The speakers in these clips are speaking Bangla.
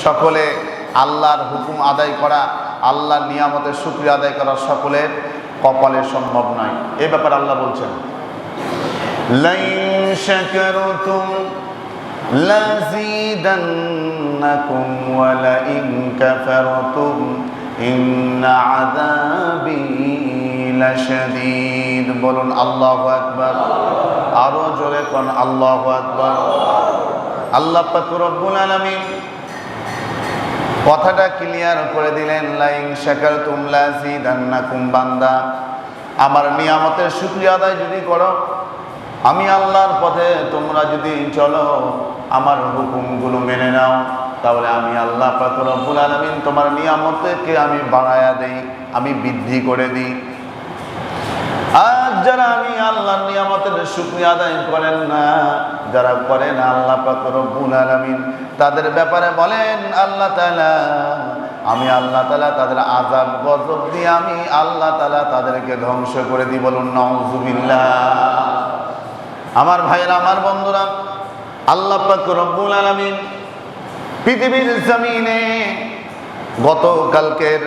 সকলে আল্লাহর হুকুম আদায় করা, আল্লাহর নিয়ামতের শুকরিয়া আদায় করা সকলের কপালে সম্ভব নয়। এই ব্যাপারে আল্লাহ বলছেন, লাইন শাকারতুম লাযীদান্নাকুম ওয়া লাইন কাফারতুম ইন্না আযাবি লাশাদীদ। বলুন আল্লাহু আকবার। আরো জোরে কোন আল্লাহু আকবার। আল্লাহ পাক রব্বুল আলামিন কথাটা ক্লিয়ার করে দিলেন, লাইন শাকারতুম লাযীদান্নাকুম। বান্দা, আমার নিয়ামতের শুকরিয়া আদায় যদি করো, আমি আল্লাহর পথে তোমরা যদি চলো, আমার হুকুমগুলো মেনে নাও, তাহলে আমি আল্লাহ পাক রব্বুল আলামিন তোমার নিয়ামতকে আমি বাড়ায়া দেই, আমি বৃদ্ধি করে দিই। আর যারা আমি আল্লাহর নিয়ামতের শুকরিয়া আদায় করেন না, যারা করে না, আল্লাহ পাক রব্বুল আলামিন তাদের ব্যাপারে বলেন আল্লাহ তাআলা, আমি আল্লাহ তাআলা তাদের আযাব গজব দিয়ে আমি আল্লাহ তাআলা তাদেরকে ধ্বংস করে দিই। বলুন নাউযুবিল্লাহ। আমার ভাইরা, আমার বন্ধুরা, আল্লাহ পাক রব্বুল আলামিন পৃথিবীর জমিনে গতকালকের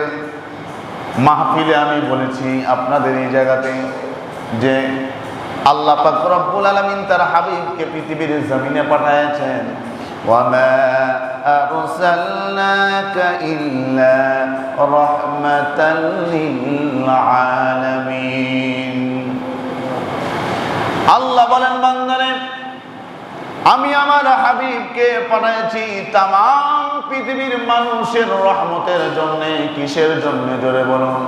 মাহফিলে আমি বলেছি আপনাদের এই জায়গাতে যে আল্লাহ পাক রব্বুল আলামিন তার হাবিবকে পৃথিবীর জমিনে পাঠিয়েছেন, ওয়ামা আরসালনাকা ইল্লা রাহমাতাল লিল আলামিন। আল্লাহ বলেন, বান্দারে, আমি আমার হাবিবকে পাঠিয়েছি তামাম পৃথিবীর মানুষের রহমতের জন্য। কিসের জন্য? জোরে বলুন।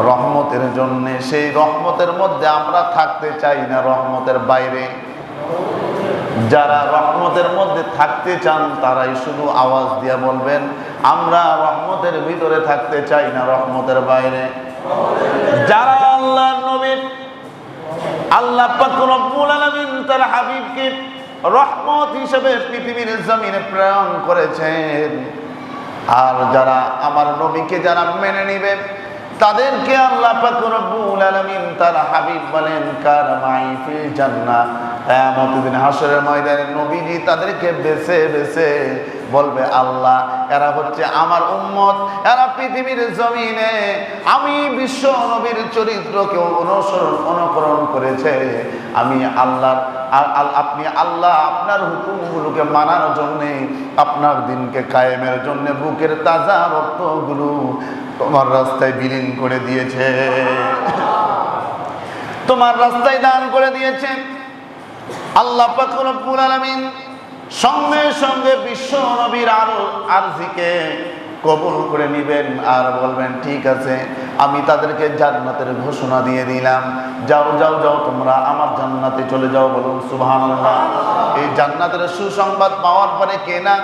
রহমতের জন্য। সেই রহমতের মধ্যে আমরা থাকতে চাই না রহমতের বাইরে। যারা রহমতের মধ্যে থাকতে চান তারাই শুধু আওয়াজ দিয়ে বলবেন, আমরা রহমতের ভিতরে থাকতে চাই না রহমতের বাইরে। যারা আল্লাহর নবী আল্লাহ পাক রব্বুল আলামিন তার হাবিবকে রহমত হিসেবে পৃথিবীর জমিনে প্রেরণ করেছেন, আর যারা আমার নবীকে যারা মেনে নিবে তাদেরকে আল্লাহ পাক রব্বুল আলামিন তার হাবিব বলেন কারমাই ফিল জান্নাহ। কিয়ামতের দিন হাশরের ময়দানে নবীজি তাদেরকে বেছে বেছে বলবে, আল্লাহ, এরা হচ্ছে আমার উম্মত, এরা পৃথিবীর জমিনে আমি বিশ্ব নবীর চরিত্রকে অনুকরণ করেছে। আমি আল্লাহর আপনি আল্লাহ আপনার হুকুমগুলোকে মানার জন্যে, আপনার দিনকে কায়েমের জন্য বুকের তাজা রক্তগুলো তোমার রাস্তায় বিলীন করে দিয়েছে, তোমার রাস্তায় দান করে দিয়েছে। আল্লাহ পাক রব্বুল আলামিন সঙ্গে সঙ্গে বিশ্ব নবীর আরজিকে কবুল করে নেবেন আর বলবেন, ঠিক আছে, আমি তাদেরকে জান্নাতের ঘোষণা দিয়ে দিলাম, যাও যাও যাও, তোমরা আমার জান্নাতে চলে যাও। বলুন সুবহানাল্লাহ। এই জান্নাতের সুসংবাদ পাওয়ার পরে কে না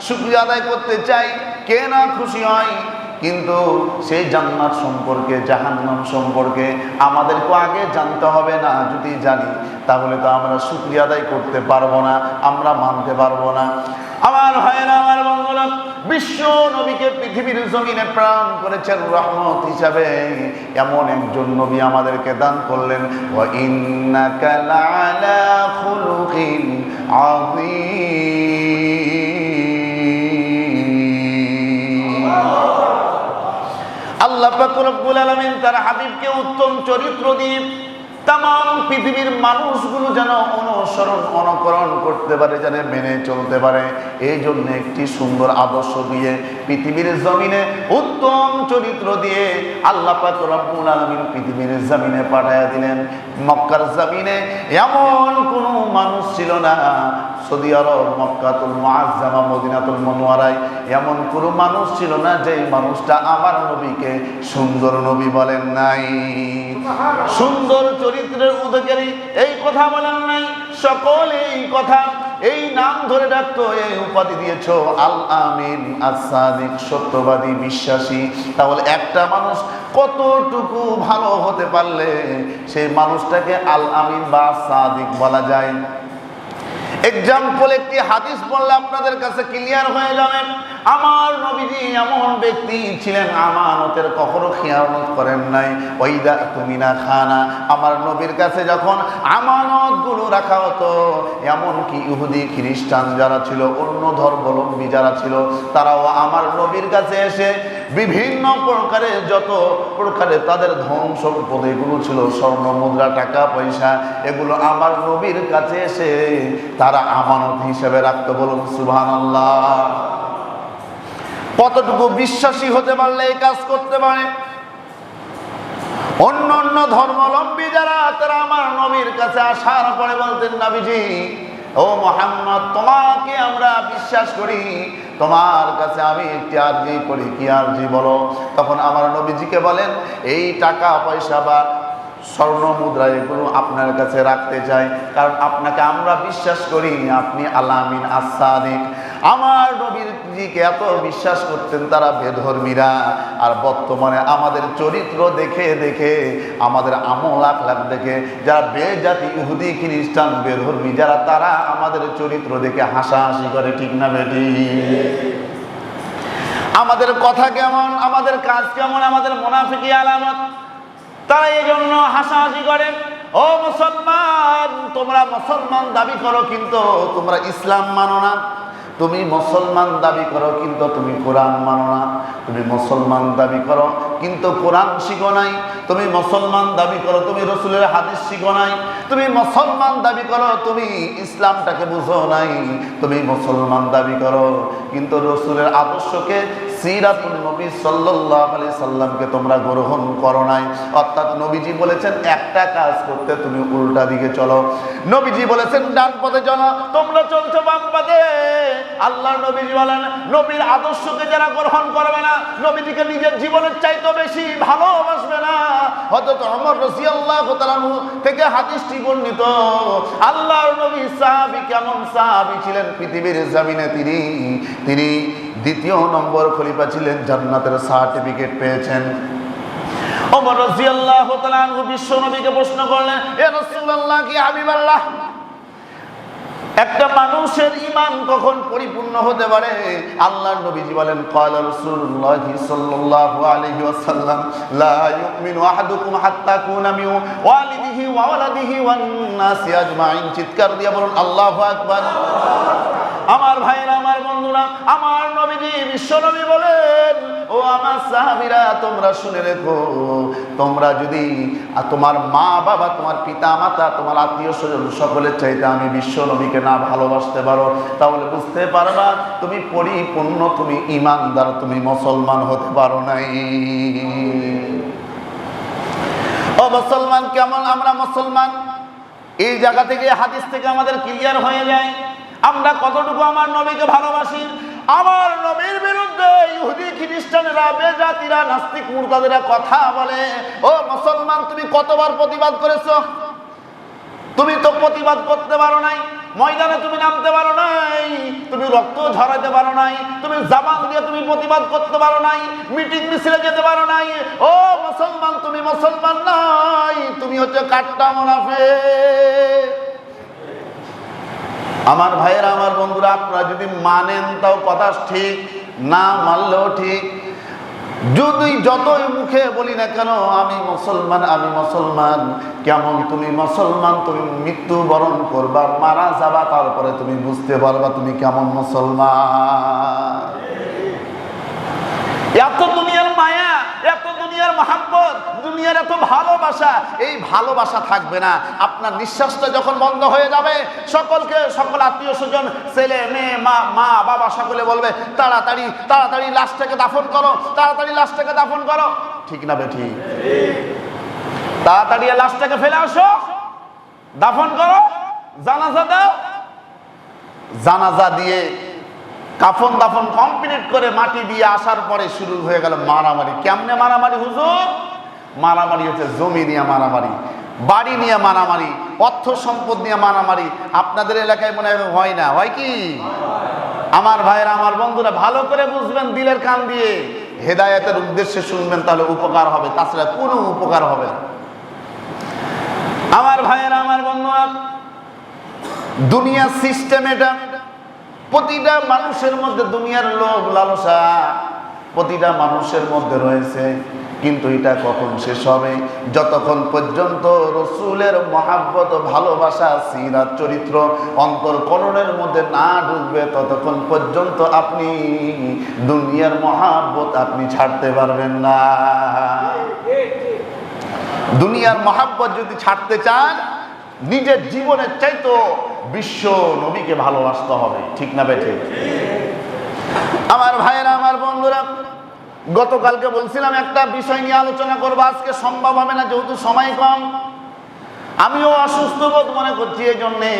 শুকরিয়া আদায় করতে চাই, কে না খুশি হয়? কিন্তু সেই জান্নাত সম্পর্কে, জাহান্নাম সম্পর্কে আমাদেরকে আগে জানতে হবে না। যদি জানি তাহলে তো আমরা শুকরিয়া আদায় করতে পারবো না, আমরা মানতে পারবো না। আমার ভাইয়েরা, আমার বন্ধুরা, বিশ্ব নবীকে পৃথিবীর জমিনে প্রেরণ করেছেন রহমত হিসাবে। এমন একজন নবী আমাদেরকে দান করলেন, ওয়া ইন্নাকা লাআলা খুলুকিন আযীম। আল্লাহ পাক রব্বুল আলামিন তার হাবিবকে উত্তম চরিত্র দিয়ে তামাম পৃথিবীর মানুষগুলো যেন অনুকরণ করতে পারে, যেন মেনে চলতে পারে, এই জন্য একটি সুন্দর আদর্শ দিয়ে পৃথিবীর জমিনে উত্তম চরিত্র দিয়ে আল্লাহ পাক রব্বুল আলামিন পৃথিবীর জমিনে পাঠিয়ে দিলেন। মক্কার জমিনে এমন কোনো মানুষ ছিল না, সৌদি আরব, মক্কাতুল মুআজ্জামা, মদিনাতুল মুনাওয়ারায় এমন কোনো মানুষ ছিল না যে মানুষটা আমার নবীকে সুন্দর নবী বলেন নাই, সুন্দর চরিত্রের অধিকারী এই কথা বলেন নাই। সকলে এই কথা, এই নাম ধরে ডাকতো, এই উপাধি দিয়েছ আল আমিন, আস-সাদিক, সত্যবাদী, বিশ্বাসী। তাহলে একটা মানুষ কতটুকু ভালো হতে পারলে সেই মানুষটাকে আল আমিন বা সাদিক বলা যায়। এক্সাম্পল একটি হাদিস বললে আপনাদের কাছে ক্লিয়ার হয়ে যাবে। আমার নবীজি এমন ব্যক্তি ছিলেন, আমানতের কখনো খেয়ানত করেন নাই। ওয়াইদা তুমিনা খানা, আমার নবীর কাছে যখন আমানতগুলো রাখা হতো, এমনকি ইহুদি খ্রিস্টান যারা ছিল, অন্য ধর্মাবলম্বী যারা ছিল, তারাও আমার নবীর কাছে এসে বিভিন্ন প্রকারের যত প্রকারের তাদের ধন সম্পদ এগুলো ছিল, স্বর্ণ মুদ্রা টাকা পয়সা, এগুলো আমার নবীর কাছে এসে তারা আমানত হিসেবে রাখতে। বলুন সুবহানাল্লাহ। কতটুকু বিশ্বাসী হতে পারলে এই কাজ করতে পারে? অন্য অন্য ধর্মাবলম্বী যারা, তারা আমার নবীর কাছে আসার পরে বলতেন, নবীজি ও মুহাম্মদ, তোমাকে আমরা বিশ্বাস করি, তোমার কাছে আমি একটি আরজি করি। কি আরজি বলো? তখন আমার নবীজিকে বলেন, এই টাকা পয়সা বা স্বর্ণ মুদ্রা এগুলো আপনার কাছে রাখতে চাই, কারণ আপনাকে আমরা বিশ্বাস করি, আপনি আল-আমিন আস-সাদিক। আমার নবীজিকে এত বিশ্বাস করতেন তারা বেধর্মীরা। আর বর্তমানে আমাদের চরিত্র দেখে দেখে, আমাদের আমল আখলাক দেখে যারা বেজাতি ইহুদি খ্রিস্টান বেধর্মী যারা, তারা আমাদের চরিত্র দেখে হাসাহাসি করে। ঠিক না বেটি? আমাদের কথা কেমন, আমাদের কাজ কেমন, আমাদের মুনাফিকি আলামত, তারা এই জন্য হাসাহাসি করে। ও মুসলমান, তোমরা মুসলমান দাবি করো কিন্তু তোমরা ইসলাম মানো না। তুমি মুসলমান দাবি করো কিন্তু তুমি কোরআন মানো না। তুমি মুসলমান দাবি করো কিন্তু কোরআন শিখো নাই। তুমি মুসলমান দাবি করো, তুমি রসুলের হাদিস শিখো নাই। তুমি মুসলমান দাবি করো, তুমি ইসলামটাকে বুঝো নাই। তুমি মুসলমান দাবি করো কিন্তু রসুলের আদর্শকে, সিরাতুন নবী সাল্লাল্লাহু আলাইহি সাল্লামকে তোমরা গ্রহণ করো নাই। অর্থাৎ নবীজি বলেছেন একটা কাজ করতে, তুমি উল্টা দিকে চলো। নবীজি বলেছেন ডান পথে চলো, তোমরা চলছো বাম পথে। আল্লাহর নবীজি বলেন, নবীর আদর্শকে যারা গ্রহণ করবে না, নবীজিকে নিজের জীবনের চাইতে বেশি ভালোবাসবে না। হযরত ওমর রাদিয়াল্লাহু তাআলা থেকে হাদিসটি বর্ণিত, আল্লাহর নবী সাহাবী কেমন সাহাবী ছিলেন পৃথিবীর জমিনে, তিনি দ্বিতীয় নম্বর খলিফা ছিলেন, জান্নাতের সার্টিফিকেট পেয়েছেন। ওমর রাদিয়াল্লাহু তাআলা বিশ্ব নবীকে প্রশ্ন করলেন, এ রাসূলুল্লাহ, কি হাবিবাল্লাহ, একটা মানুষের ঈমান কখন পরিপূর্ণ হতে পারে? আল্লাহর নবীজি বলেন, ক্বালা রাসূলুল্লাহ সাল্লাল্লাহু আলাইহি ওয়াসাল্লাম, লা ইউমিনু আহাদুকুম হাত্তা কুনা মিন ওয়ালিদিহি ওয়া ওয়ালাদিহি ওয়ান নাসি আজমাইন। চিৎকার দিয়ে বলুন আল্লাহু আকবার। আমার ভাইরা, আমার বন্ধুরা, আমার নবীজি বিশ্বনবী বলেন, ও আমার সাহাবীরা, তোমরা শুনে রেখো, তোমরা যদি তোমার মা বাবা, তোমার পিতা মাতা, তোমার আত্মীয় স্বজন সকলের চাইতে আমি বিশ্বনবীকে না ভালোবাসতে পারো, তাহলে বুঝতে পারবা তুমি পরিপূর্ণ, তুমি ঈমানদার, তুমি মুসলমান হতে পারো নাই। ও মুসলমান, কেমন আমরা মুসলমান? এই জায়গা থেকে, হাদিস থেকে আমাদের ক্লিয়ার হয়ে যায় আমরা কতটুকু আমার নবীকে ভালোবাসি। আমার নবীর বিরুদ্ধে ইহুদি খ্রিস্টানেরা, বেজাতিরা, নাস্তিক মুরতাদেরা কথা বলে। ও মুসলমান, তুমি কতবার প্রতিবাদ করেছো? তুমি তো প্রতিবাদ করতে পারো নাই। ময়দানে তুমি নামতে পারো নাই, তুমি রক্ত ঝরাতে পারো নাই, তুমি জবান দিয়ে তুমি প্রতিবাদ করতে পারো নাই, মিটিং মিছিলে যেতে পারো নাই। ও মুসলমান, তুমি মুসলমান নাই, তুমি হচ্ছে কাট্টা মুনাফিক। আমার ভাইয়েরা, আমার বন্ধুরা, আপনারা যদি মানেন তাও কথা ঠিক, না মানলেও ঠিক। যদি যতই মুখে বলি না কেন আমি মুসলমান, আমি মুসলমান, কেমন তুমি মুসলমান? তুমি মৃত্যুবরণ করবা, মারা যাবা, তারপরে তুমি বুঝতে পারবা তুমি কেমন মুসলমান। এত দুনিয়ার মায়া, এত দুনিয়ার মহাব্বত, দুনিয়ার এত ভালোবাসা, এই ভালোবাসা থাকবে না। আপনার নিঃশ্বাসটা যখন বন্ধ হয়ে যাবে, সকল আত্মীয় স্বজন, ছেলে মেয়ে, মা বাবা সকলে বলবে, তাড়াতাড়ি তাড়াতাড়ি লাশটাকে দাফন করো, তাড়াতাড়ি লাশটাকে দাফন করো। ঠিক না বেঠি? তাড়াতাড়ি লাশটাকে ফেলে আসো, দাফন করো, জানাজা দাও। জানাজা দিয়ে কাফন দাফন কমপ্লিট করে মাটি দিয়ে আসার পরে শুরু হয়ে গেল মারামারি। কেমনে মারামারি হুজুর? মারামারি হচ্ছে জমি নিয়ে মারামারি, বাড়ি নিয়ে মারামারি, অর্থ সম্পদ নিয়ে মারামারি। আপনাদের এলাকায় মনে হয় না? হয় কি? আমার ভাইরা, আমার বন্ধুরা, ভালো করে বুঝবেন, দিলের কান দিয়ে হেদায়েতের উদ্দেশ্যে শুনবেন, তাহলে উপকার হবে, তাছাড়া কোনো উপকার হবে না। আমার ভাইরা, আমার বন্ধুরা, দুনিয়ার সিস্টেম এটা। প্রতিটা মানুষের মধ্যে দুনিয়ার লোভ লালসা প্রতিটা মানুষের মধ্যে রয়েছে, কিন্তু এটা কখন শেষ হবে? যতক্ষণ পর্যন্ত রসুলের মহাব্বত, ভালোবাসা, সিরাত, চরিত্র অন্তর করণের মধ্যে না ঢুকবে ততক্ষণ পর্যন্ত আপনি দুনিয়ার মহাব্বত আপনি ছাড়তে পারবেন না। দুনিয়ার মহাব্বত যদি ছাড়তে চান, নিজের জীবনের চাইতো বিশ্ব নবীকে ভালোবাসতে হবে, ঠিক না বেঠিক? আমার ভাইয়েরা, আমার বন্ধুরা, গতকালকে বলছিলাম একটা বিষয় নিয়ে আলোচনা করবো, আজকে সম্ভব হবে না যেহেতু সময় কম। আমিও অসুস্থ বোধ মনে করছি, এই জন্যে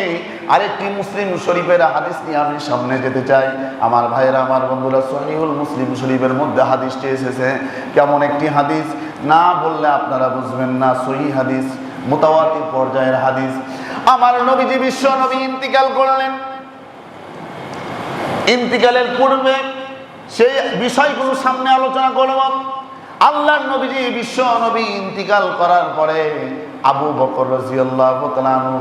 আরেকটি মুসলিম শরীফের হাদিস নিয়ে আমি সামনে যেতে চাই। আমার ভাইয়েরা, আমার বন্ধুরা, সহিহুল মুসলিম শরীফের মধ্যে হাদিসটি এসেছে। কেমন একটি হাদিস, না বললে আপনারা বুঝবেন না। সহিহ হাদিস, মুতাওয়াতির পর্যায়ের হাদিস। আমার নবীজি, বিশ্ব নবী ইন্তিকাল করলেন। ইন্তিকালের পূর্বে সেই বিষয়গুলো সামনে আলোচনা করব। আল্লাহর নবীজি, বিশ্ব নবী ইন্তিকাল করার পরে আবু বকর রাদিয়াল্লাহু তাআলা আনহু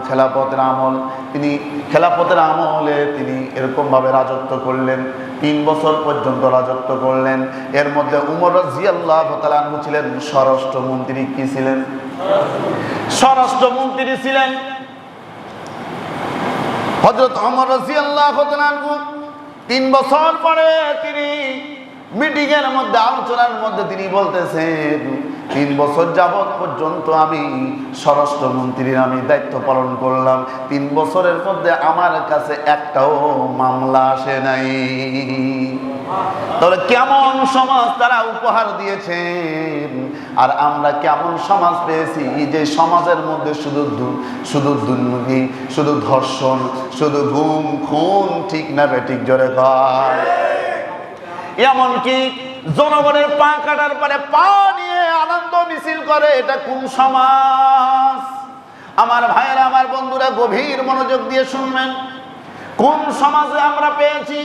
খেলাফতের আমলে তিনি এরকম ভাবে রাজত্ব করলেন। 3 বছর পর্যন্ত রাজত্ব করলেন। এর মধ্যে উমর রাদিয়াল্লাহু তাআলা আনহু ছিলেন স্বরাষ্ট্রমন্ত্রী। কি ছিলেন? স্বরাষ্ট্রমন্ত্রী ছিলেন। হযরত ওমর রাদিয়াল্লাহু তাআলা আনহু 3 বছর পরে তিনি মিটিং এর মধ্যে, আলোচনার মধ্যে তিনি বলতেছেন, 3 বছর যাবৎ পর্যন্ত আমি স্বরাষ্ট্রমন্ত্রীর আমি দায়িত্ব পালন করলাম। 3 বছরের মধ্যে আমার কাছে একটাও মামলা আসে নাই। তাহলে কেমন সমাজ তারা উপহার দিয়েছেন, আর আমরা কেমন সমাজ পেয়েছি যে সমাজের মধ্যে শুধু দুর্নীতি, শুধু ধর্ষণ, শুধু গুম খুন, ঠিক না বেঠিক? জোরে কর। এমনকি জনগণের পা কাটার পরে পা নিয়ে আনন্দ মিছিল করে, এটা কোন সমাজ? আমার ভাইয়েরা, আমার বন্ধুরা, গভীর মনোযোগ দিয়ে শুনবেন। কোন সমাজে আমরা পেয়েছি?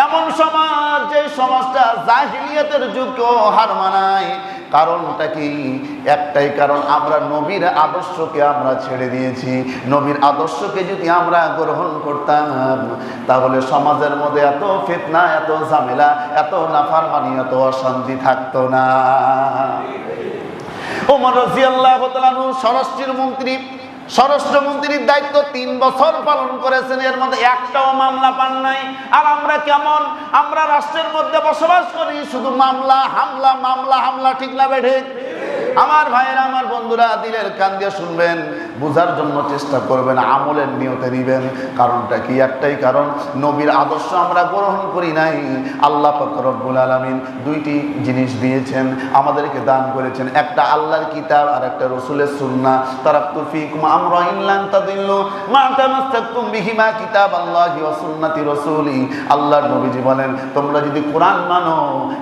এমন সমাজ যে সমাজটা জাহিলিয়াতের যুগকেও হার মানায়। কারণটা কি? একটাই কারণ, আমরা নবীর আদর্শকে আমরা ছেড়ে দিয়েছি। নবীর আদর্শকে যদি আমরা গ্রহণ করতাম তাহলে সমাজের মধ্যে এত ফিতনা, এত ঝামেলা, এত নাফরমানি, এত অশান্তি থাকতো না। ওমর রাদিয়াল্লাহু তাআলা স্বরাষ্ট্রমন্ত্রীর দায়িত্ব 3 বছর পালন করেছেন। এর মধ্যে একটাও মামলা পান নাই। আর আমরা কেমন? আমরা রাষ্ট্রের মধ্যে বসবাস করি, শুধু মামলা হামলা, মামলা হামলা, ঠিক না বেঠিক? আমার ভাইয়েরা, আমার বন্ধুরা, দিলের কান দিয়ে শুনবেন, বোঝার জন্য চেষ্টা করবেন, আমলের নিয়তে নিবেন। কারণটা কি? একটাই কারণ, নবীর আদর্শ আমরা গ্রহণ করি নাই। আল্লাহ পাক রব্বুল আলামিন 2টি জিনিস দিয়েছেন, আমাদেরকে দান করেছেন। একটা আল্লাহর কিতাব, আর একটা রসুলের সুন্নাহ। তারাকতু ফীকুম আমরাইন লান তাদিল্লু মা তামাসসাকতুম বিহিমা, কিতাবাল্লাহি ওয়া সুন্নাতি রাসূলি। আল্লাহর নবীজি বলেন, তোমরা যদি কোরআন মানো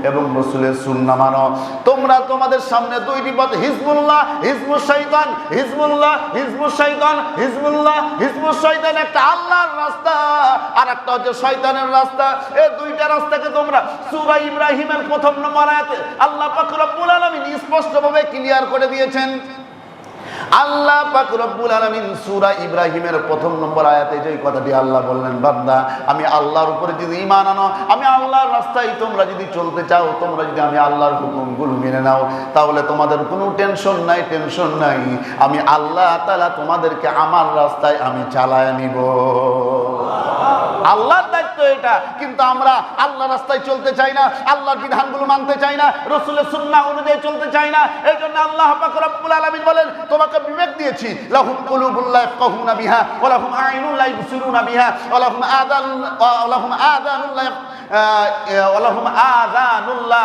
এবং রসুলের সুন্নাহ মানো, তোমরা তোমাদের সামনে 2টি পথ, হিজবুল্লাহ, হিজবুশ শয়তান, হিজবুল্লাহ, হিজবুশ শয়তান, হিজবুল্লাহ, হিজবুশ শয়তান, একটা আল্লাহর রাস্তা আর একটা হচ্ছে শয়তানের রাস্তা। এই 2টা রাস্তাকে তোমরা সূরা ইব্রাহিমের 1 নম্বর আয়াতে আল্লাহ পাক রব্বুল আলামিন স্পষ্টভাবে ক্লিয়ার করে দিয়েছেন। আল্লাহ পাক রব্বুল আলামিন সূরা ইব্রাহিমের 1 নম্বর আয়াতে যে কথাটি আল্লাহ বললেন, বান্দা, আমি আল্লাহর উপরে যদি ঈমান আনো, আমি আল্লাহর রাস্তায় তোমরা যদি চলতে চাও, তোমরা যদি আমি আল্লাহর হুকুমগুলো মেনে নাও, তাহলে তোমাদের কোনো টেনশন নাই। আমি আল্লাহ তাআলা তোমাদেরকে আমার রাস্তায় আমি চালায় নিব। আল্লাহর দায়িত্ব এটা, কিন্তু আমরা আল্লাহর রাস্তায় চলতে চাই না, আল্লাহর বিধানগুলো মানতে চাই না, রাসূলের সুন্নাহ অনুযায়ী চলতে চাই না। এই জন্য আল্লাহ পাক রব্বুল আলামিন বলেন, তোমাকে বিবেক দিয়েছি, লাহুম কুলুবুল লা ইয়াফকাহুনা বিহা ওয়া লাহুম আ'ইনুন লা ইবসিরুনা বিহা ওয়া লাহুম আযানুন লা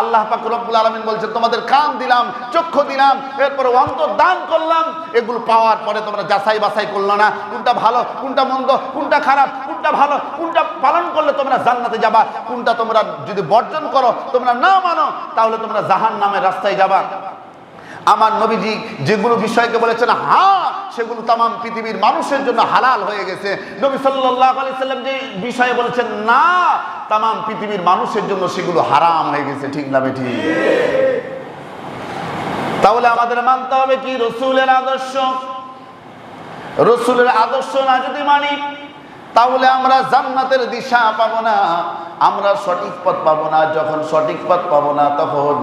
আল্লাহ পাক রব্বুল আলামিন বলছেন, তোমাদের কান দিলাম, চক্ষু দিলাম, এরপরে অন্তর দান করলাম। এগুলো পাওয়ার পরে তোমরা যাচাই বাছাই করলো না, কোনটা ভালো, কোনটা মন্দ, কোনটা খারাপ, কোনটা ভালো, কোনটা পালন করলে তোমরা জান্নাতে যাবা, কোনটা তোমরা যদি বর্জন করো, তোমরা না মানো, তাহলে তোমরা জাহান্নামের রাস্তায় যাবা। আমার নবীজি যেগুলো বিষয়কে বলেছেন হ্যাঁ, সেগুলো তাম পৃথিবীর মানুষের জন্য হালাল হয়ে গেছে। নবী সাল্লাল্লাহু আলাইহি সাল্লাম যে বিষয়ে বলেছেন না, তাম পৃথিবীর মানুষের জন্য সেগুলো হারাম হয়ে গেছে, ঠিক না বেঠিক? তাহলে আমাদের মানতে হবে কি? রাসূলের আদর্শ। রসুলের আদর্শ না যদি মানি, তাহলে আমরা জান্নাতের দিশা পাবো না, আমরা সঠিক পথ পাবো না। যখন সঠিক পথ পাবো না, তখন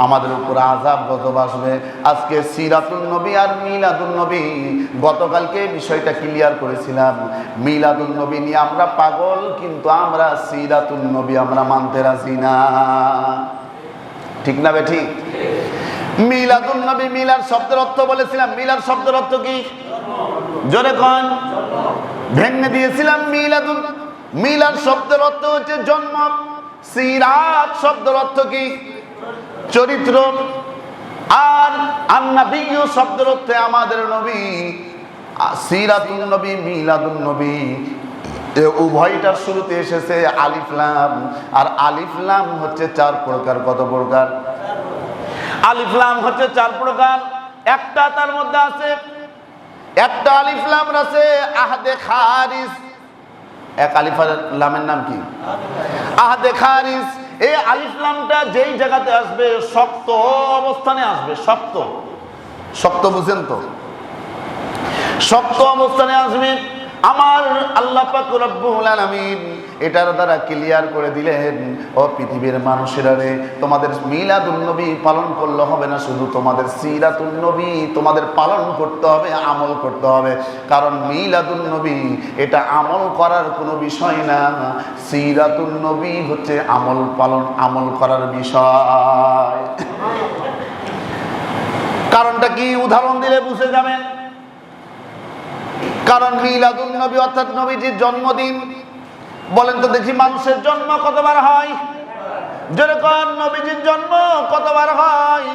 আমাদের উপর আযাব গজব আসবে। আজকে সিরাতুন নবী আর মিলাদুন নবী, গতকালকে বিষয়টা ক্লিয়ার করেছিলাম। মিলাদুন নবী নিয়ে আমরা পাগল, কিন্তু আমরা সিরাতুন নবী আমরা মানতে রাজি না। ঠিক না বে ঠিক? মিলাদুন নবী, মিলাদ শব্দের অর্থ বলেছিলাম। মিলাদ শব্দের অর্থ কি? জোরে কোন? ভেঙে দিয়েছিলাম। মিলাদ শব্দের অর্থ হচ্ছে জন্ম। সিরাত শব্দের অর্থ কি? চরিত্র। আর আন-নবী শব্দের অর্থ আমাদের নবী। সিরাতুন নবী, মিলাদুন নবী, উভয়টার শুরুতে এসেছে আলিফ লাম। আর আলিফ লাম হচ্ছে 4 প্রকার। কত প্রকার? আলিফ লাম হচ্ছে 4 প্রকার। একটা তার মধ্যে আছে, একটা আলিফ লাম আছে আহদে খারিজ। এক আলিফ লামের নাম কি? আহদে খারিজ। এই আলিফ লামটা যেই জায়গাতে আসবে, শক্ত অবস্থানে আসবে। শক্ত, শক্ত বুঝেন তো? শক্ত অবস্থানে আসবে। আমার আল্লাহ পাক রব্বুল আলামিন এটার দ্বারা ক্লিয়ার করে দিলেন, ও পৃথিবীর মানুষেরা রে, তোমাদের মিলাদুন নবী পালন করলে হবে না, শুধু তোমাদের সিরাতুন নবী তোমাদের পালন করতে হবে, আমল করতে হবে। কারণ মিলাদুন নবী এটা আমল করার কোনো বিষয় না, সিরাতুন নবী হচ্ছে আমল পালন, আমল করার বিষয়। কারণটা কি? উদাহরণ দিলে বুঝে যাবেন। কারণ মিলাদুন নবী অর্থাৎ নবীজির জন্মদিন। বলেন তো দেখি, মানুষের জন্ম কতবার হয়? যেরকম নবীজির জন্ম কতবার হয়?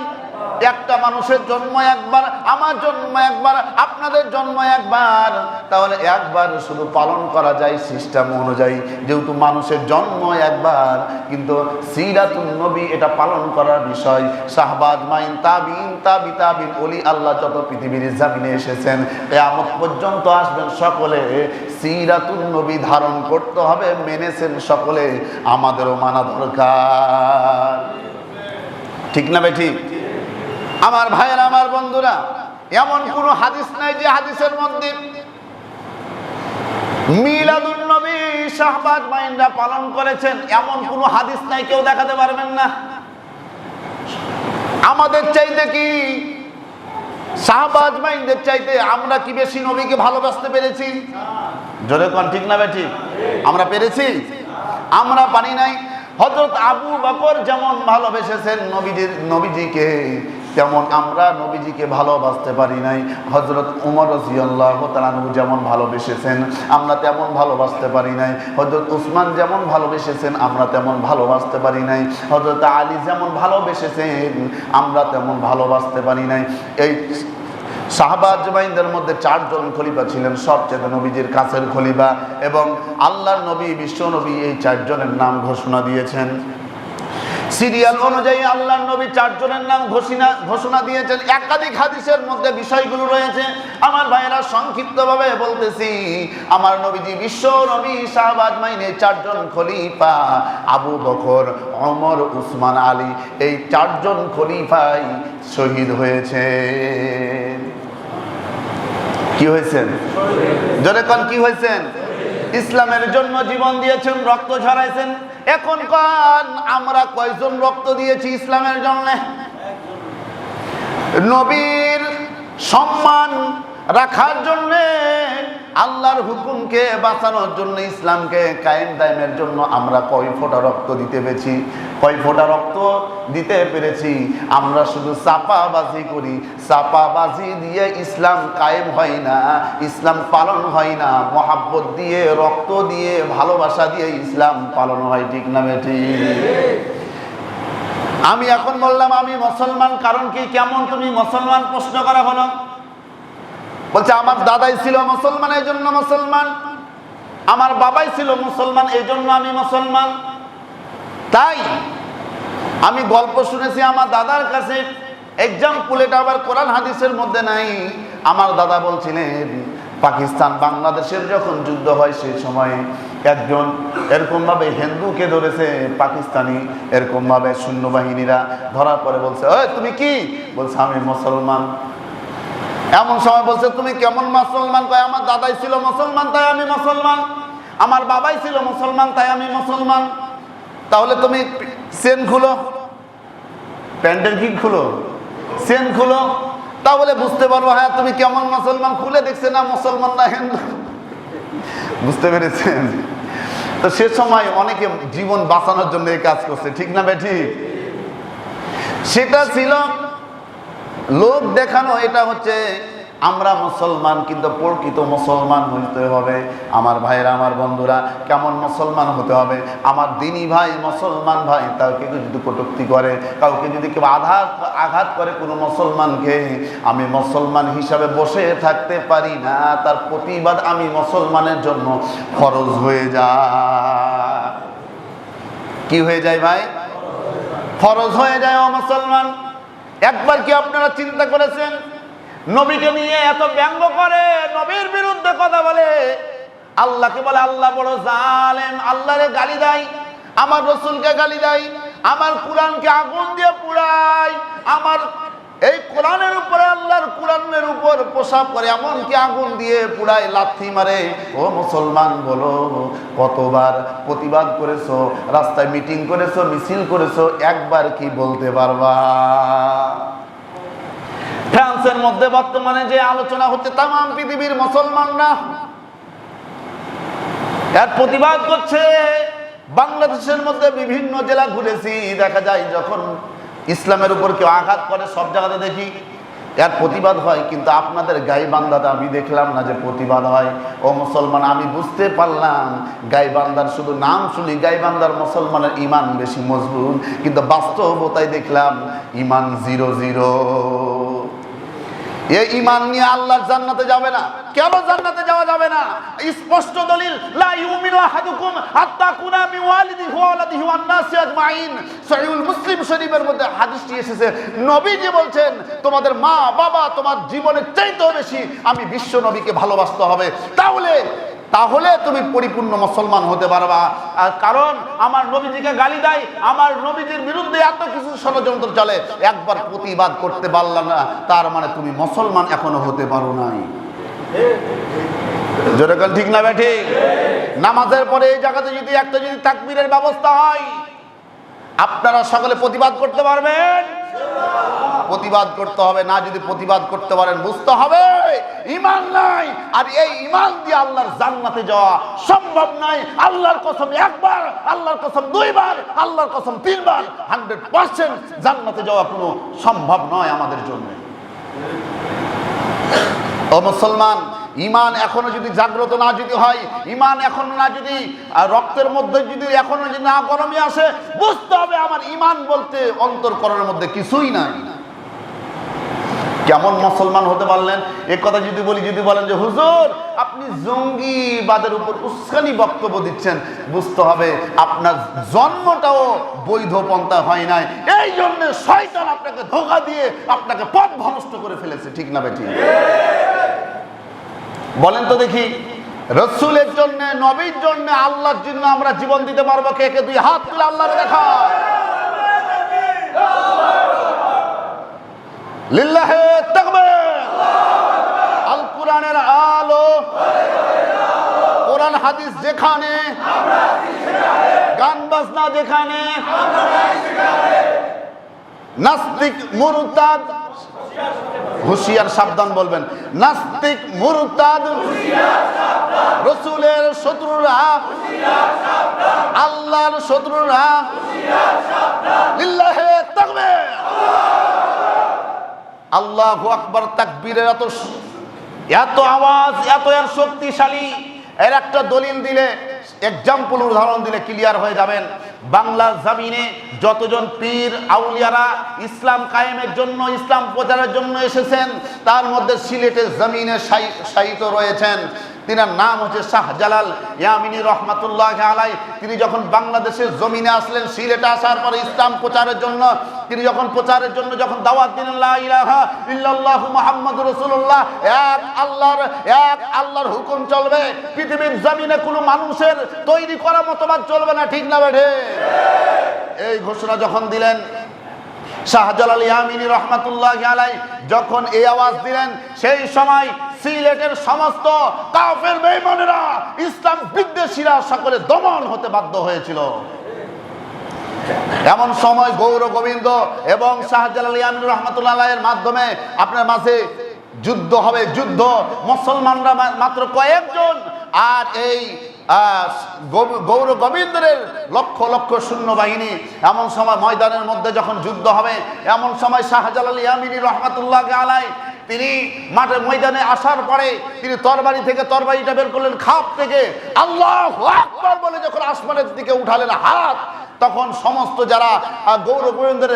একটা মানুষের জন্ম একবার, আমার জন্ম একবার, আপনাদের জন্ম একবার। তাহলে একবার শুধু পালন করা যায় সিস্টেম অনুযায়ী, যেহেতু মানুষের জন্ম একবার। কিন্তু সিরাতুন নবী এটা পালন করার বিষয়। সাহাবাজ মাইন, তাবিন, তাবিন, ওলি আল্লাহ যত পৃথিবীর জামিনে এসেছেন, কিয়ামত পর্যন্ত আসবেন সকলে সিরাতুন নবী ধারণ করতে হবে, মেনেছেন সকলে, আমাদেরও মানা দরকার। ঠিক না ভাই? ঠিক। আমার ভাইয়েরা, আমার বন্ধুরা, এমন কোন হাদিস নাই যে হাদিসের মধ্যে মিলাদুন নবী সাহাবাজ মাইনরা পালন করেছেন, এমন কোন হাদিস নাই, কেউ দেখাতে পারবেন না। আমাদের চাইতে কি সাহাবাজ মাইনদের চাইতে আমরা কি বেশি নবীকে ভালোবাসতে পেরেছি? জোরে কোন ঠিক না বেঠিক? আমরা পেরেছি? আমরা পারি নাই। হযরত আবু বকর যেমন ভালোবেসেছেন নবীজিকে, তেমন আমরা নবীজিকে ভালোবাসতে পারি নাই। হযরত উমর রাদিয়াল্লাহু তাআলা আনহু যেমন ভালোবেসেছেন, আমরা তেমন ভালোবাসতে পারি নাই। হযরত উসমান যেমন ভালোবেসেছেন, আমরা তেমন ভালোবাসতে পারি নাই। হযরত আলী যেমন ভালোবেসেছেন, আমরা তেমন ভালোবাসতে পারি নাই। এই সাহাবাজ মাইনদের মধ্যে 4 জন খলিফা ছিলেন, সবচেয়ে নবীজির কাছের খলিফা, এবং আল্লাহর নবী, বিশ্ব নবী এই 4 জনের নাম ঘোষণা দিয়েছেন। সিরিয়াল অনুযায়ী আল্লাহর নবী 4 জনের নাম ঘোষণা দিয়েছেন। একাধিক হাদিসের মধ্যে বিষয়গুলো রয়েছে। আমার ভাইয়েরা, সংক্ষিপ্তভাবে বলতেছি, আমার নবীজি বিশ্ব নবী সাহাবাজ মাইনে 4 জন খলিফা, আবু বকর, ওমর, উসমান, আলী, এই 4 জন খলিফাই শহীদ হয়েছে। কি হয়েছেন? জোরে কোন কি হয়েছেন? ইসলামের জন্য জীবন দিয়েছেন, রক্ত ঝরাইছেন। এখন কোন আমরা কয়জন রক্ত দিয়েছি ইসলামের জন্য? নবীর সম্মান রাখার জন্য, আল্লাহর হুকুমকে বাঁচানোর জন্য, ইসলামকে কায়েম দায়েমের জন্য আমরা কয় ফোঁটা রক্ত দিতে পেরেছি? কয় ফোঁটা রক্ত দিতে পেরেছি? আমরা শুধু চাপাবাজি করি। চাপাবাজি দিয়ে ইসলাম কায়েম হয় না, ইসলাম পালন হয় না। মহাব্বত দিয়ে, রক্ত দিয়ে, ভালোবাসা দিয়ে ইসলাম পালন হয়। ঠিক না বেঠিক? আমি এখন বললাম আমি মুসলমান, কারণ কি? কেমন তুমি মুসলমান? প্রশ্ন করা হলো। বলছে আমার দাদাই ছিল মুসলমান, এই জন্য মুসলমান। আমার বাবাই ছিল মুসলমান, এই জন্য আমি মুসলমান। তাই আমি গল্প শুনেছি আমার দাদার কাছে, এক্সাম্পল, এটা আবার কোরআন হাদিসের মধ্যে নাই। আমার দাদা বলছিলেন, পাকিস্তান বাংলাদেশের যখন যুদ্ধ হয় সেই সময় একজন এরকম ভাবে হিন্দুকে ধরেছে পাকিস্তানি, এরকম ভাবে সৈন্যবাহিনীরা ধরার পরে বলছে, ওই তুমি কি? বলছে আমি মুসলমান। এমন সময় বলছে তুমি কেমন মুসলমান? কয় আমার দাদাই ছিল মুসলমান তাই আমি মুসলমান, আমার বাবাই ছিল মুসলমান তাই আমি মুসলমান। তাহলে তুমি চেন খুলো, প্যান্টের কি খুলো, চেন খুলো, তাহলে বুঝতে পারবো হ্যাঁ তুমি কেমন মুসলমান। খুলে দেখছে না মুসলমান না হিন্দু। বুঝতে পেরেছেন? তো সে সময় অনেকে জীবন বাঁচানোর জন্য এই কাজ করছে, ঠিক না বেঠি? সেটা ছিল লোক দেখানো। এটা হচ্ছে আমরা মুসলমান, কিন্তু প্রকৃত মুসলমান হইতে হবে। আমার ভাইরা, আমার বন্ধুরা, কেমন মুসলমান হতে হবে? আমার দিনী ভাই, মুসলমান ভাই, তাকে যদি কটূক্তি করে, কাউকে যদি কেউ আঘাত করে কোনো মুসলমানকে, আমি মুসলমান হিসাবে বসে থাকতে পারি না, তার প্রতিবাদ আমি মুসলমানের জন্য ফরজ হয়ে যায়। কি হয়ে যায় ভাই? ফরজ হয়ে যায় ও মুসলমান। একবার কি আপনারা চিন্তা করেছেন, নবীকে নিয়ে এত ব্যঙ্গ করে, নবীর বিরুদ্ধে কথা বলে, আল্লাহকে বলে আল্লাহ বড় জালেম, আল্লাহরে গালি দেয়, আমার রসুলকে গালি দেয়, আমার কোরআনকে আগুন দিয়ে পুড়ায়, আমার এই কোরআনের উপরে, আল্লাহর কোরআনের উপর প্রসাব করে, এমনকি আগুন দিয়ে পুড়ায়, লাথি মারে। ও মুসলমান বলো, কতবার প্রতিবাদ করেছো, রাস্তায় মিটিং করেছো, মিছিল করেছো, একবার কি বলতে পারবা? ফ্রান্সের মধ্যে বর্তমানে যে আলোচনা হচ্ছে, তাম পৃথিবীর মুসলমানরা এর প্রতিবাদ করছে। বাংলাদেশের মধ্যে বিভিন্ন জেলা ঘুরেছি, দেখা যায় যখন ইসলামের উপর কেউ আঘাত করে সব জায়গাতে দেখি এর প্রতিবাদ হয়, কিন্তু আপনাদের গাইবান্ধাতে আমি দেখলাম না যে প্রতিবাদ হয়। ও মুসলমান, আমি বুঝতে পারলাম গাইবান্ধার শুধু নাম শুনি, গাইবান্ধার মুসলমানের ইমান বেশি মজবুত, কিন্তু বাস্তবতায় দেখলাম ইমান 0-0। এই ইমান নিয়ে আল্লাহর জান্নাতে যাবে না। কেন জান্নাতে যাওয়া যাবে না? স্পষ্ট দলিল, লা ইউমিনু আহাদুকুম হাত্তা কুনা মিওয়ালিদিহি ওয়া ওয়ালাদিহি ওয়ান নাসি আজমাইন। সহিহুল মুসলিম শরীফের মধ্যে হাদিসটি এসেছে, নবীজি বলছেন তোমাদের মা বাবা তোমার জীবনের চাইতেও বেশি আমি বিশ্ব নবীকে ভালোবাসতে হবে, তাহলে তুমি পরিপূর্ণ মুসলমান হতে পারবা। আর কারণ আমার নবীজিকে গালি দেয়, আমার নবীজির বিরুদ্ধে এত কিছু ষড়যন্ত্র চলে, একবার প্রতিবাদ করতে পারলাম না, তার মানে তুমি মুসলমান এখনো হতে পারো নাই। জোরে বলেন ঠিক না বেঠিক? নামাজের পরে এই জায়গাতে যদি একটা তাকবীরের ব্যবস্থা হয়, আপনারা সকলে প্রতিবাদ করতে পারবেন? প্রতিবাদ করতে হবে না। যদি প্রতিবাদ করতে পারেন, বুঝতে হবে ঈমান নাই, আর এই ঈমান দিয়ে আল্লাহর জান্নাতে যাওয়া সম্ভব নয়। আল্লাহর কসম একবার, আল্লাহর কসম দুইবার, আল্লাহর কসম তিনবার, 100% জান্নাতে যাওয়া কোনো সম্ভব নয় আমাদের জন্য। ও মুসলমান, ঈমান এখনো যদি জাগ্রত না যদি হয়, ঈমান এখনো না যদি রক্তের মধ্যে যদি এখনো যদি না গরমে আসে, বুঝতে হবে আমার ঈমান বলতে অন্তরকরণের মধ্যে কিছুই নাই। কেমন মুসলমান হতে পারলেন? এক কথা যদি বলি, যদি বলেন যে হুজুর আপনি জঙ্গিবাদের উপর উস্কানি বক্তব্য দিচ্ছেন, বুঝতে হবে আপনার জন্মটাও বৈধ পন্থা হয় নাই, এই জন্য শয়তান আপনাকে ধোঁকা দিয়ে আপনাকে পথ ভ্রষ্ট করে ফেলেছে, ঠিক না বেঠিক? বলেন তো দেখি, রসুলের জন্য, নবীর জন্য, আল্লাহর জন্য আমরা জীবন দিতে পারবো? কে কে দুই হাত তুলে আল্লাহর দেখা। লিল্লাহে তাকবীর। আল কোরআনের আলো, কোরআন হাদিস যেখানে, গান বাজনা যেখানে, নাস্তিক মুরতাদ, হুঁশিয়ার সাবধান বলবেন, নাস্তিক মুরতাদ, রসুলের শত্রুরা, আল্লাহর শত্রুরা, লিল্লাহে তাকবীর। আল্লাহু আকবার। তাকবীরের এত আওয়াজ, এত এর শক্তিশালী, এর একটা দলিল দিলে, এক্সাম্পল উদাহরণ দিলে ক্লিয়ার হয়ে যাবেন। বাংলার জমিনে যতজন পীর আউলিয়ারা ইসলাম কায়েমের জন্য, ইসলাম প্রচারের জন্য এসেছেন, তার মধ্যে সিলেটের জমিনে শায়িত রয়েছেন। তিনার নাম হচ্ছে শাহজালাল ইয়ামিনী রহমাতুল্লাহ আলাইহি। তিনি যখন বাংলাদেশের জমিনে আসলেন, সিলেটে আসার পরে ইসলাম প্রচারের জন্য, তিনি যখন প্রচারের জন্য যখন দাওয়াত দিলেন, লা ইলাহা ইল্লাল্লাহু মুহাম্মাদুর রাসূলুল্লাহ, এক আল্লাহর হুকুম চলবে, পৃথিবীর জমিনে কোনো মানুষের তৈরি করা মতবাদ চলবে না, ঠিক না বেঠে? এই ঘোষণা যখন দিলেন, শাহজালাল ইয়ামিনী রহমাতুল্লাহি আলাইহি যখন এই আওয়াজ দিলেন, সেই সময় সিলেটের সমস্ত কাফের বেঈমানেরা, ইসলাম বিদ্বেষীরা সকলে দমন হতে বাধ্য হয়েছিল। এমন সময় গৌর গোবিন্দ এবং শাহজালাল ইয়ামিনী রহমাতুল্লাহি আলাইহির মাধ্যমে আপনার মাঝে যুদ্ধ হবে। যুদ্ধ, মুসলমানরা মাত্র কয়েকজন, আর এই গৌর গোবিন্দের লক্ষ লক্ষ সৈন্যবাহিনী। এমন সময় ময়দানের মধ্যে যখন যুদ্ধ হবে, এমন সময় শাহজালাল ইয়ামিনী রহমাতুল্লাহি আলাইহি তিনি মাঠে ময়দানে আসার পরে তিনি তরবারি থেকে তরবারিটা বের করলেন, খাপ থেকে আল্লাহু আকবার বলে যখন আসমানের দিকে উঠালেন হাত, তখন সমস্ত যারা গৌর গোবিন্দের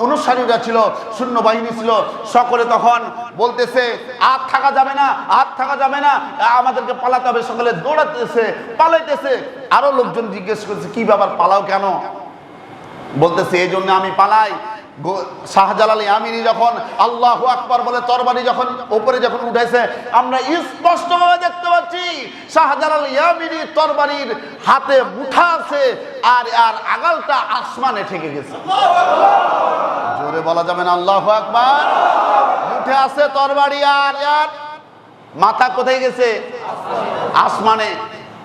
অনুসারীরা ছিল, সৈন্যবাহিনী ছিল, সকলে তখন বলতেছে আর থাকা যাবে না, আর থাকা যাবে না, আমাদেরকে পালাতে হবে। সকলে দৌড়াতেছে, পালাইতেছে। আরো লোকজন জিজ্ঞেস করছে কি ব্যাপার, পালাও কেন? বলতেছে এই জন্য আমি পালাই, শাহজালাল ইয়ামিনী যখন আল্লাহু আকবার বলে তরবারি যখন উপরে যখন উঠেছে, আমরা স্পষ্টভাবে দেখতে পাচ্ছি শাহজালাল ইয়ামিনী তরবারির হাতে মুঠা আছে, আর আর আগালটা আসমানে ঠেকে গেছে। জোরে বলা যাবে না আল্লাহু আকবার? মুঠে আছে তরবারি, আর আর মাথা কোথায় গেছে? আসমানে।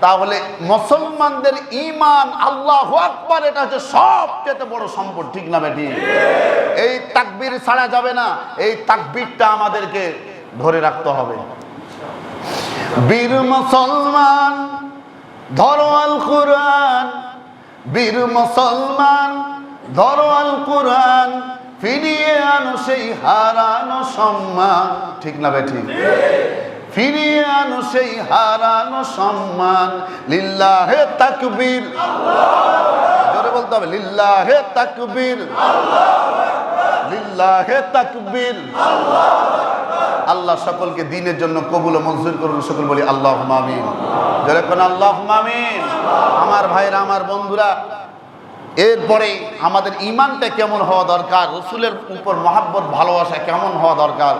তাহলে মুসলমানদের ঈমান, আল্লাহু আকবার, এটা হচ্ছে সবচেয়ে বড় সম্পদ, ঠিক না বেটি? এই তাকবীর ছাড়া যাবে না, এই তাকবীরটা আমাদেরকে ধরে রাখতে হবে। বীর মুসলমান ধরো আল কুরআন, বীর মুসলমান ধরো আল কুরআন, ফিরিয়ে আনো সেই হারানো সম্মান, ঠিক না বেটি? ফিরিয়ে আনো সেই হারানো সম্মান। লিল্লাহে তাকবীর, জোরে বলতে হবে, লিল্লাহে তাকবীর, লিল্লাহে তাকবীর। আল্লাহ সকলকে দ্বীনের জন্য কবুল ও মঞ্জুর করুন। সকল বলি আল্লাহুম্মা আমিন। জোরে কোন আল্লাহুম্মা আমিন। আমার ভাইরা, আমার বন্ধুরা, এরপরে আমাদের ঈমানটা কেমন হওয়া দরকার, রাসূলের উপর মহব্বত ভালোবাসা কেমন হওয়া দরকার।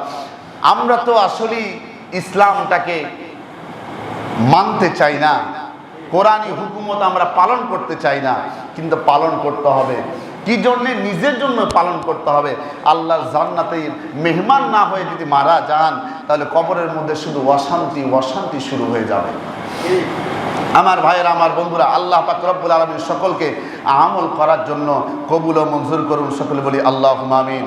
আমরা তো আসলে ইসলামটাকে মানতে চাই না, কোরআনী হুকুমত আমরা পালন করতে চাই না, কিন্তু পালন করতে হবে। কি জন্যে? নিজের জন্য পালন করতে হবে। আল্লাহর জান্নাতে মেহমান না হয়ে যদি মারা যান, তাহলে কবরের মধ্যে শুধু অশান্তি অশান্তি শুরু হয়ে যাবে। আমার ভাইয়েরা, আমার বন্ধুরা, আল্লাহ পাক রব্বুল আলামিন সকলকে আমল করার জন্য কবুল ও মঞ্জুর করুন। সকলে বলি আল্লাহুম্মা আমিন।